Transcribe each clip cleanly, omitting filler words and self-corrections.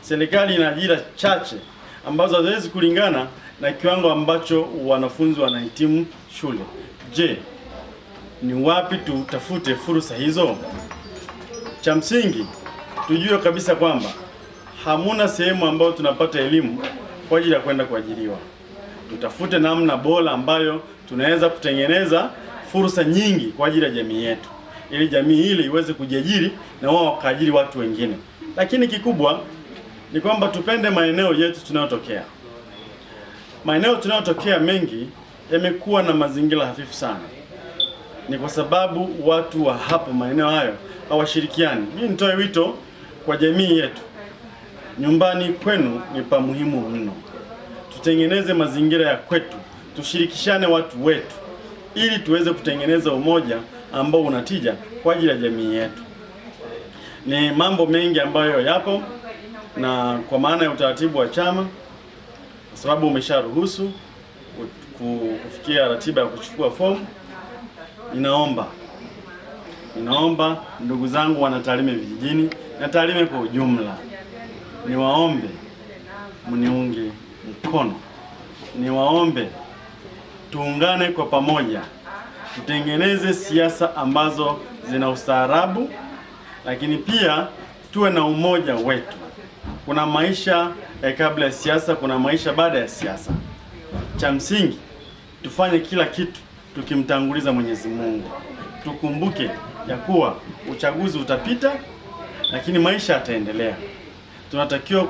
serikali ina ajira chache ambazo haziwezi kulingana na kiwango ambacho wanafunzi wanahitimu shule. Je, ni wapi tutafute fursa hizo? Cha msingi tujue kabisa kwamba hamuna sehemu ambayo tunapata elimu kwa ajili ya kwenda kuajiriwa. Tutafute namna bora ambayo tunaweza kutengeneza fursa nyingi kwa ajili ya jamii yetu, ili jamii hili iweze kujiajiri na wao wakaajiri watu wengine. Lakini kikubwa ni kwamba tupende maeneo yetu tunayotokea. Maeneo tunayotokea mengi yamekuwa na mazingira hafifu sana. Ni kwa sababu watu wa hapo maeneo hayo hawashirikiani. Mimi nitoe wito kwa jamii yetu. Nyumbani kwenu ni pa muhimu mno. Tutengeneze mazingira ya kwetu, tushirikishane watu wetu ili tuweze kutengeneza umoja ambao unatija kwa ajili ya jamii yetu. Ni mambo mengi ambayo yapo, na kwa maana ya utaratibu wa chama, kwa sababu umesharuhusu kufikia ratiba ya kuchukua fomu, ninaomba ndugu zangu wana Tarime vijijini na Tarime kwa ujumla, niwaombe mniunge mkono, niwaombe tuungane kwa pamoja, tutengeneze siasa ambazo zina ustaarabu, lakini pia tuwe na umoja wetu. Kuna maisha kabla ya siasa, kuna maisha baada ya siasa. Cha msingi tufanye kila kitu tukimtanguliza Mwenyezi Mungu. Tukumbuke ya kuwa uchaguzi utapita, lakini maisha yataendelea. Tunatakiwa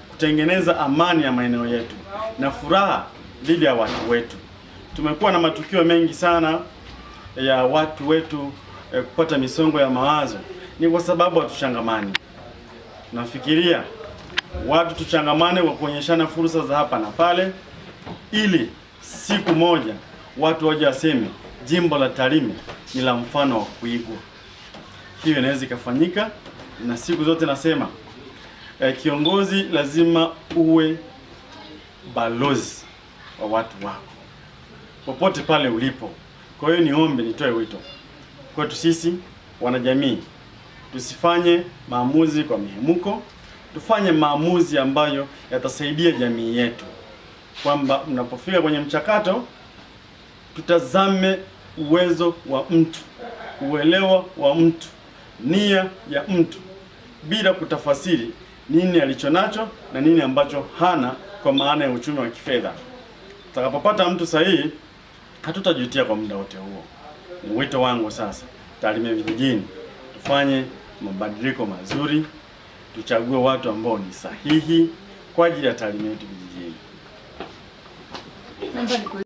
kutengeneza amani ya maeneo yetu na furaha dhidi ya watu wetu. Tumekuwa na matukio mengi sana ya watu wetu kupata misongo ya mawazo, ni kwa sababu hatuchangamani. Nafikiria watu tuchangamane kwa kuonyeshana fursa za hapa na pale, ili siku moja watu waje waseme jimbo la Tarime ni la mfano wa kuigwa. Hiyo inaweza ikafanyika, na siku zote nasema kiongozi lazima uwe balozi wa watu wako popote pale ulipo. Kwa hiyo nitoe wito kwetu sisi wanajamii, tusifanye maamuzi kwa mihemuko, tufanye maamuzi ambayo yatasaidia jamii yetu, kwamba mnapofika kwenye mchakato tutazame uwezo wa mtu, uelewa wa mtu, nia ya mtu, bila kutafasiri nini alichonacho na nini ambacho hana, kwa maana ya uchumi wa kifedha. Tutakapopata mtu sahihi, hatutajutia kwa muda wote huo. Ni wito wangu sasa, Tarime vijijini tufanye mabadiliko mazuri, tuchague watu ambao ni sahihi kwa ajili ya Tarime yetu vijijini.